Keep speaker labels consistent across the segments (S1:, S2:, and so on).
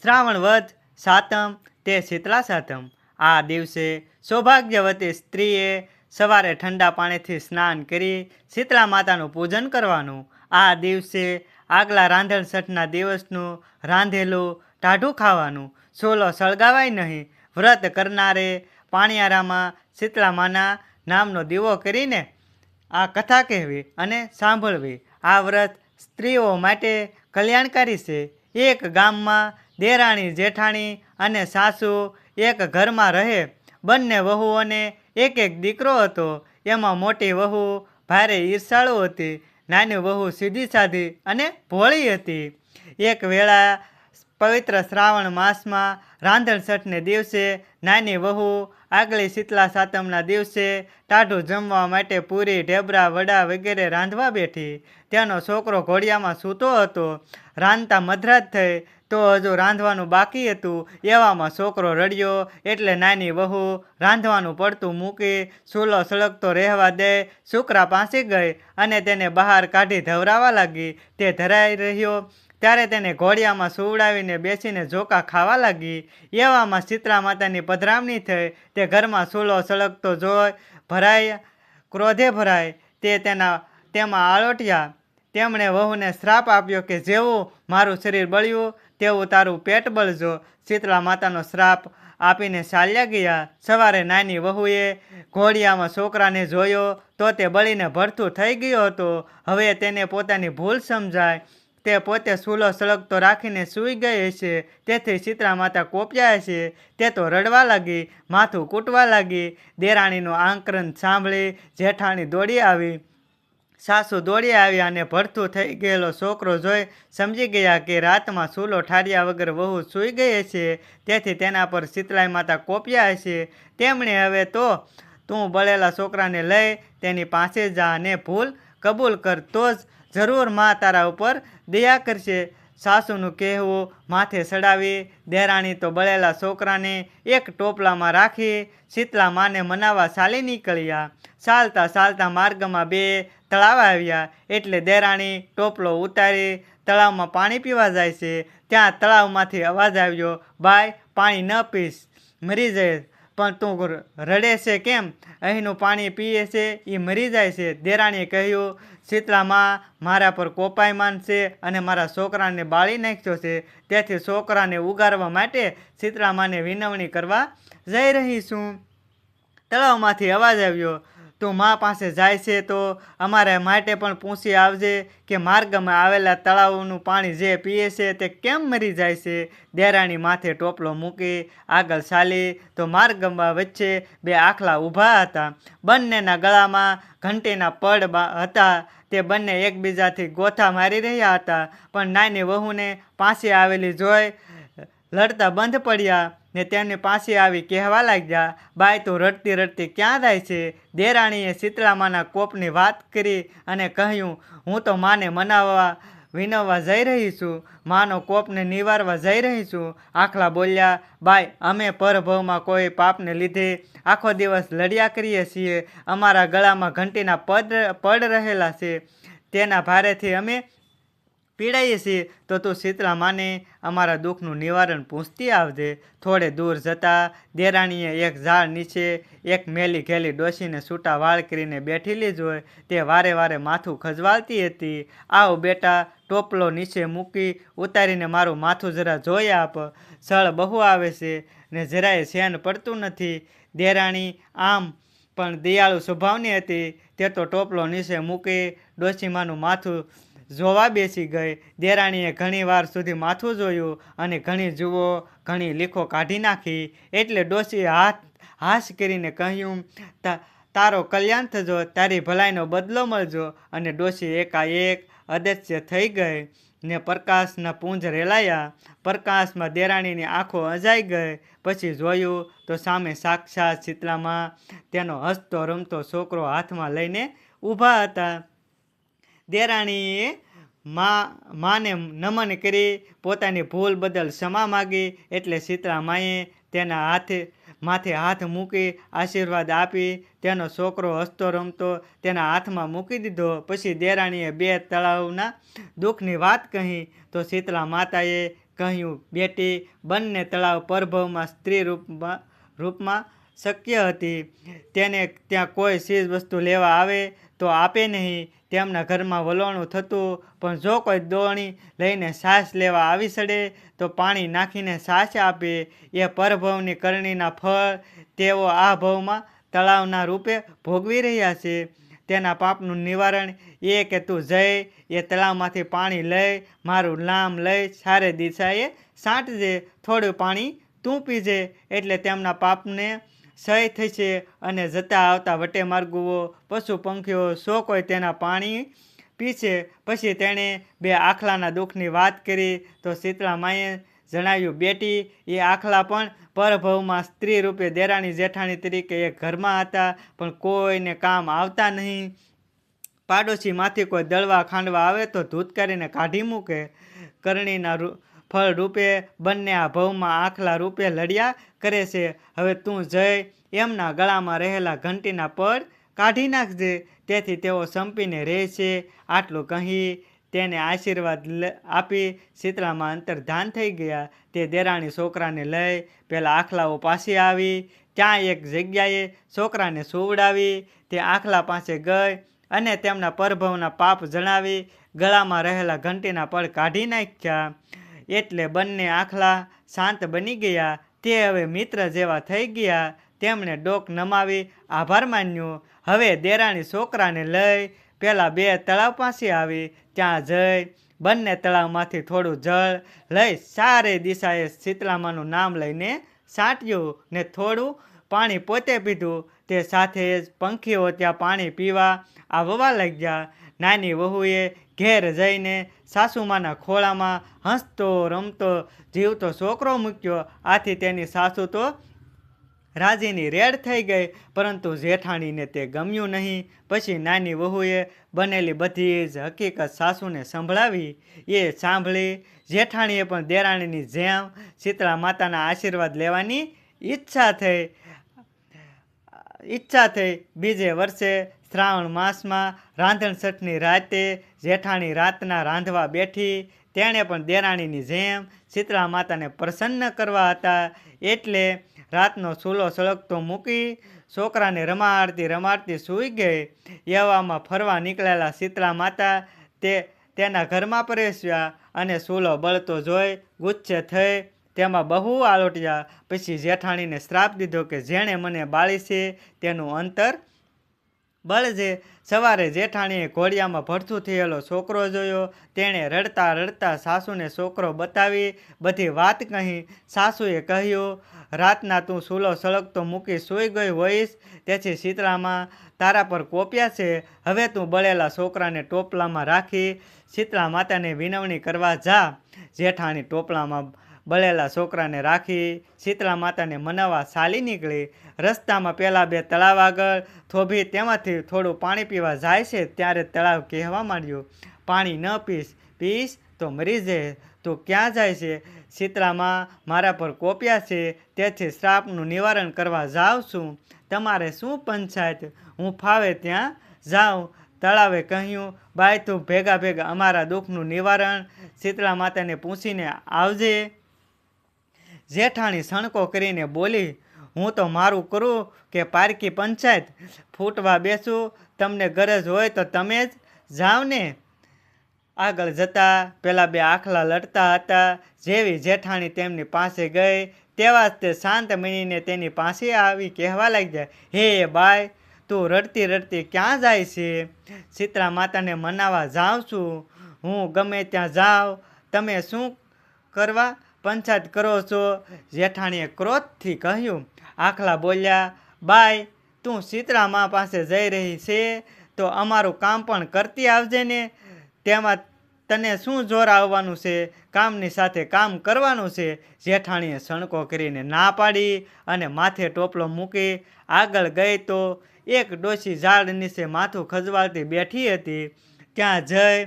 S1: શ્રાવણ વધ સાતમ તે શીતળા સાતમ। આ દિવસે સૌભાગ્યવતી સ્ત્રીએ સવારે ઠંડા પાણીથી સ્નાન કરી શીતળા માતાનું પૂજન કરવાનું। આ દિવસે આગલા રાંધણ છઠના દિવસનું રાંધેલું ટાઢું ખાવાનું। ચૂલો સળગાવાય નહીં। વ્રત કરનારે પાણિયારામાં શીતળા માના નામનો દીવો કરીને આ કથા કહેવી અને સાંભળવી। આ વ્રત સ્ત્રીઓ માટે કલ્યાણકારી છે। એક ગામમાં દેરાણી જેઠાણી અને સાસુ એક ઘરમાં રહે। બંને વહુઓને એક એક દીકરો હતો। એમાં મોટી વહુ ભારે ઈર્ષાળુ હતી। નાની વહુ સીધી સાધી અને ભોળી હતી। એક વેળા પવિત્ર શ્રાવણ માસમાં રાંધણ છઠને દિવસે નાની વહુ આગલી શીતળા સાતમના દિવસે ટાઢું જમવા માટે પૂરી ઢેબરા વડા વગેરે રાંધવા બેઠી। તેનો છોકરો ઘોડિયામાં સૂતો હતો। રાંધતા મધરાત થઈ તો હજુ રાંધવાનું બાકી હતું। એવામાં છોકરો રડ્યો એટલે નાની વહુ રાંધવાનું પડતું મૂકી ચૂલો સળગતો રહેવા દે છોકરા પાસે ગઈ અને તેને બહાર કાઢી ધવરાવા લાગી। તે ધરાઈ રહ્યો ત્યારે તેને ઘોડિયામાં સુવડાવીને બેસીને ઝોકા ખાવા લાગી। એવામાં શીતળા માતાની પધરામણી થઈ। તે ઘરમાં ચૂલો સળગતો જોઈ ક્રોધે ભરાય તે તેમાં આળોટ્યા। તેમણે વહુને શ્રાપ આપ્યો કે જેવું મારું શરીર બળ્યું તેવું તારું પેટ બળજો। શીતળા માતાનો શ્રાપ આપીને ચાલ્યા ગયા। સવારે નાની વહુએ ઘોડિયામાં છોકરાને જોયો તો તે બળીને ભડથું થઈ ગયો હતો। હવે તેને પોતાની ભૂલ સમજાય। તે પોતે ચૂલો સળગતો રાખીને સૂઈ ગઈ હશે। તેથી શીતળા માતા કોપ્યા હશે। તે તો રડવા લાગી, માથું કૂટવા લાગી। દેરાણીનું આક્રંદ સાંભળી જેઠાણી દોડી આવી। સાસુ દોડી આવ્યા અને ભડથું થઈ ગયેલો છોકરો જોઈ સમજી ગયા કે રાતમાં ચૂલો ઠાર્યા વગર વહુ સૂઈ ગઈ હશે। તેથી તેના પર શીતળા માતા કોપ્યા હશે। તેમણે હવે તો તું બળેલા છોકરાને લઈ તેની પાસે જા અને ભૂલ કબૂલ કર તો જ જરૂર માં તારા ઉપર દયા કરશે। સાસુનું કહેવું માથે ચડાવી દેરાણી તો બળેલા છોકરાને એક ટોપલામાં રાખી શીતળા માને મનાવવા ચાલી નીકળ્યા। ચાલતા ચાલતા માર્ગમાં બે તળાવ આવ્યા એટલે દેરાણી ટોપલો ઉતારી તળાવમાં પાણી પીવા જાય છે। ત્યાં તળાવમાંથી અવાજ આવ્યો, બાઈ પાણી ન પીશ, મરી જાય। પણ તું રડે છે કેમ? અહીંનું પાણી પીએ છે એ મરી જાય છે। દેરાણીએ કહ્યું, શીતળા માં મારા પર કોપાયમાન છે અને મારા છોકરાને બાળી નાખ્યો છે। તેથી છોકરાને ઉગારવા માટે શીતળા માને વિનવણી કરવા જઈ રહી છું। તળાવમાંથી અવાજ આવ્યો, તું મા પાસે જાય છે તો અમારા માટે પણ પૂછી આવજે કે માર્ગમાં આવેલા તળાવનું પાણી જે પીએ છે તે કેમ મરી જાય છે। દેરાણી માથે ટોપલો મૂકી આગળ ચાલી તો માર્ગમાં વચ્ચે બે આખલા ઊભા હતા। બંનેના ગળામાં ઘંટીના પડ હતા। તે બંને એકબીજાથી ગોથા મારી રહ્યા હતા। પણ નાની વહુને પાસે આવેલી જોઈ લડતા બંધ પડ્યા ને તેમની પાસે આવી કહેવા લાગ્યા, બાઈ તું રડતી રડતી ક્યાં જાય છે? દેરાણીએ શીતળા માના કોપની વાત કરી અને કહ્યું, હું તો માને વિનવવા જઈ રહી છું, માનો કોપને નિવારવા જઈ રહી છું। આખલા બોલ્યા, બાઈ અમે પરભવમાં કોઈ પાપને લીધે આખો દિવસ લડ્યા કરીએ છીએ। અમારા ગળામાં ઘંટીના પડ રહેલા છે, તેના ભારેથી અમે પીડાઈએ છીએ। તો તું શીતળા માને અમારા દુઃખનું નિવારણ પૂછતી આવજે। થોડે દૂર જતાં દેરાણીએ એક ઝાડ નીચે એક મેલી ઘેલી ડોશીને છૂટા વાળ કરીને બેઠેલી જોઈ। તે વારે વારે માથું ખજવાલતી હતી। આવ બેટા, ટોપલો નીચે મૂકી ઉતારીને મારું માથું જરા જોઈ આપ, સળ બહુ આવે છે ને જરાય શેન પડતું નથી। દેરાણી આમ પણ દયાળુ સ્વભાવની હતી। તે તો ટોપલો નીચે મૂકી ડોશીમાનું માથું જોવા બેસી ગઈ। દેરાણીએ ઘણી વાર સુધી માથું જોયું અને ઘણી જુઓ ઘણી લીખો કાઢી નાખી। એટલે ડોશીએ હાશ કરીને કહ્યું, તારો કલ્યાણ થજો, તારી ભલાઈનો બદલો મળજો। અને ડોશી એકાએક અદૃશ્ય થઈ ગઈ ને પ્રકાશના પુંજ રેલાયા। પ્રકાશમાં દેરાણીની આંખો અંજાઈ ગઈ। પછી જોયું તો સામે સાક્ષાત શીતળામાં તેનો હસતો રમતો છોકરો હાથમાં લઈને ઊભા હતા। દેરાણીએ માને નમન કરી પોતાની ભૂલ બદલ ક્ષમા માગી એટલે શીતળા માએ તેના માથે હાથ મૂકી આશીર્વાદ આપી તેનો છોકરો હસતો રમતો તેના હાથમાં મૂકી દીધો। પછી દેરાણીએ બે તળાવના દુઃખની વાત કહી તો શીતળા માતાએ કહ્યું, બેટી, બંને તળાવ પરભવમાં સ્ત્રી રૂપમાં શક્ય હતી. તેને ત્યાં કોઈ ચીજ વસ્તુ લેવા આવે તો આપે નહીં. તેમના ઘરમાં વલોણું થતું, પણ જો કોઈ દોણી લઈને છાશ લેવા આવી ચડે તો પાણી નાખીને છાશ આપે. એ પરભવની કરણીના ફળ તેઓ આ ભવમાં તળાવના રૂપે ભોગવી રહ્યા છે. તેના પાપનું નિવારણ એ કે તું જઈ એ તળાવમાંથી પાણી લઈ મારું નામ લઈ સારે દિશાએ છાંટજે. થોડું પાણી તું પીજે એટલે તેમના પાપને ક્ષય થશે. અને જતા આવતા વટે માર્ગુઓ, પશુ પંખીઓ સૌ કોઈ તેના પાણી પીશે. પછી તેણે બે આખલાના દુઃખની વાત કરી તો શીતળા માએ જણાવ્યું, બેટી, એ આખલા પણ પરભવમાં સ્ત્રી રૂપે દેરાણી જેઠાણી તરીકે એક ઘરમાં હતા, પણ કોઈને કામ આવતા નહીં. પાડોશીમાંથી કોઈ દળવા ખાંડવા આવે તો ધૂતકારીને કાઢી મૂકે. કરણીના ફળ રૂપે બંને આ ભવમાં આખલા રૂપે લડ્યા કરે છે. હવે તું જઈ એમના ગળામાં રહેલા ઘંટીના પડ કાઢી નાખજે, તેથી તેઓ સંપીને રહેશે. આટલું કહી તેને આશીર્વાદ આપી શીતળામાં અંતર્ધાન થઈ ગયા. તે દેરાણી છોકરાને લઈ પેલા આખલાઓ પાસે આવી. ત્યાં એક જગ્યાએ છોકરાને સુવડાવી. તે આખલા પાસે ગઈ અને તેમના પરભવના પાપ જણાવી ગળામાં રહેલા ઘંટીના પડ કાઢી નાખ્યા. એટલે બંને આખલા શાંત બની ગયા. તે હવે મિત્ર જેવા થઈ ગયા. તેમણે ડોક નમાવી આભાર માન્યો. હવે દેરાણી છોકરાને લઈ પેલા બે તળાવ પાસે આવી. ત્યાં જઈ બંને તળાવમાંથી થોડું જળ લઈ સારે દિશાએ શીતળામાનું નામ લઈને છાંટ્યું ને થોડું પાણી પોતે પીધું. તે સાથે જ પંખીઓ ત્યાં પાણી પીવા આવવા લાગ્યા. નાની વહુએ ઘેર જઈને સાસુમાના ખોળામાં હસતો રમતો જીવતો છોકરો મૂક્યો. આથી તેની સાસુ તો રાજીની રેડ થઈ ગઈ, પરંતુ જેઠાણીને તે ગમ્યું નહીં. પછી નાની વહુએ બનેલી બધી જ હકીકત સાસુને સંભળાવી. એ સાંભળી જેઠાણીએ પણ દેરાણીની જેમ શીતળા માતાના આશીર્વાદ લેવાની ઈચ્છા થઈ. બીજે વર્ષે શ્રાવણ માસમાં રાંધણ છઠની રાતે જેઠાણી રાતના રાંધવા બેઠી. તેણે પણ દેરાણીની જેમ શીતળા માતાને પ્રસન્ન કરવા હતા. એટલે રાતનો ચૂલો સળગતો મૂકી છોકરાને રમાડતી સૂઈ ગઈ. એવામાં ફરવા નીકળેલા શીતળા માતા તેના ઘરમાં પ્રવેશ્યા અને ચૂલો બળતો જોઈ ગુસ્સે થઈ તેમાં બહુ આલોટ્યા. પછી જેઠાણીને શ્રાપ દીધો કે જેણે મને બાળી છે તેનું અંતર બળજે. સવારે જેઠાણીએ ઘોડિયામાં ભડથું થયેલો છોકરો જોયો. તેણે રડતા રડતા સાસુને છોકરો બતાવી બધી વાત કહી. સાસુએ કહ્યું, રાતના તું ચૂલો સળગતો મૂકી સૂઈ ગઈ હોઈશ, તેથી શીતળામાં તારા પર કોપ્યા છે. હવે તું બળેલા છોકરાને ટોપલામાં રાખી શીતળા માતાને વિનવણી કરવા જા. જેઠાણી ટોપલામાં બળેલા છોકરાને રાખી શીતળા માતાને મનાવવા ચાલી નીકળી. રસ્તામાં પેલા બે તળાવ આગળ થોભી તેમાંથી થોડું પાણી પીવા જાય છે ત્યારે તળાવ કહેવા માંડ્યું, પાણી ન પીશ તો મરી જાય. તું ક્યાં જાય છે? શીતળામાં મારા પર કોપ્યા છે, તેથી શ્રાપનું નિવારણ કરવા જાઉં છું. તમારે શું પંચાયત? હું ફાવે ત્યાં જાઉં. તળાવે કહ્યું, બાઈ, તું ભેગા અમારા દુઃખનું નિવારણ શીતળા માતાને પૂછીને આવજે. જેઠાણી સણકો કરીને બોલી, હું તો મારું કરું કે પારકી પંચાયત ફૂટવા બેસું? તમને ગરજ હોય તો તમે જ જાઓ ને. આગળ જતા પેલા બે આખલા લડતા હતા. જેવી જેઠાણી તેમની પાસે ગઈ તેવા જ તે શાંત બનીને તેની પાસે આવી કહેવા લાગ્યા, હે બાઈ, તું રડતી ક્યાં જાય છે? શીતળા માતાને મનાવવા જાઉં છું. હું ગમે ત્યાં જાઉં. તમે શું કરવા પંચાયત કરો છો? જેઠાણીએ ક્રોધથી કહ્યું. આખલા બોલ્યા, બાઈ, તું શીતળા મા પાસે જઈ રહી છે તો અમારું કામ પણ કરતી આવજે ને. તેમાં તને શું જોર આવવાનું છે? કામની સાથે કામ કરવાનું છે. જેઠાણીએ સણકો કરીને ના પાડી અને માથે ટોપલો મૂકી આગળ ગઈ તો એક ડોશી ઝાડ નીચે માથું ખજવાળતી બેઠી હતી. ત્યાં જઈ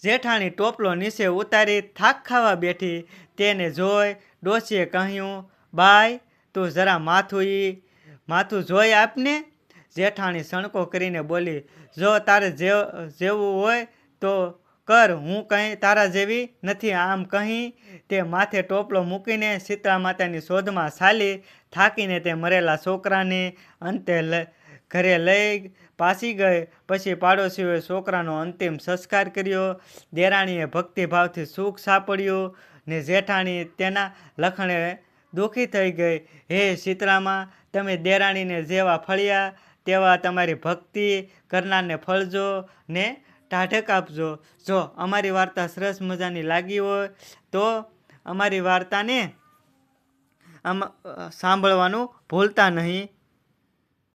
S1: જેઠાણી ટોપલો નીચે ઉતારી થાક ખાવા બેઠી. તેને જોઈ ડોશીએ કહ્યું, બાઈ, તું જરા માથું જોઈ આપને. જેઠાણી સણકો કરીને બોલી, જો તારે જેવું હોય તો કર, હું કંઈ તારા જેવી નથી. આમ કહી તે માથે ટોપલો મૂકીને શીતળા માતાની શોધમાં ચાલી. થાકીને તે મરેલા છોકરાને અંતે ઘરે લઈ પાછી ગઈ. પછી પાડોશીઓએ છોકરાનો અંતિમ સંસ્કાર કર્યો. દેરાણીએ ભક્તિભાવથી સુખ સાંપડ્યું ને જેઠાણી તેના લખણે દુઃખી થઈ ગઈ. હે શીતળામાં, તમે દેરાણીને જેવા ફળ્યા તેવા તમારી ભક્તિ કરનારને ફળજો ને ટાઢક આપજો. જો અમારી વાર્તા સરસ મજાની લાગી હોય તો અમારી વાર્તાને સાંભળવાનું ભૂલતા નહીં.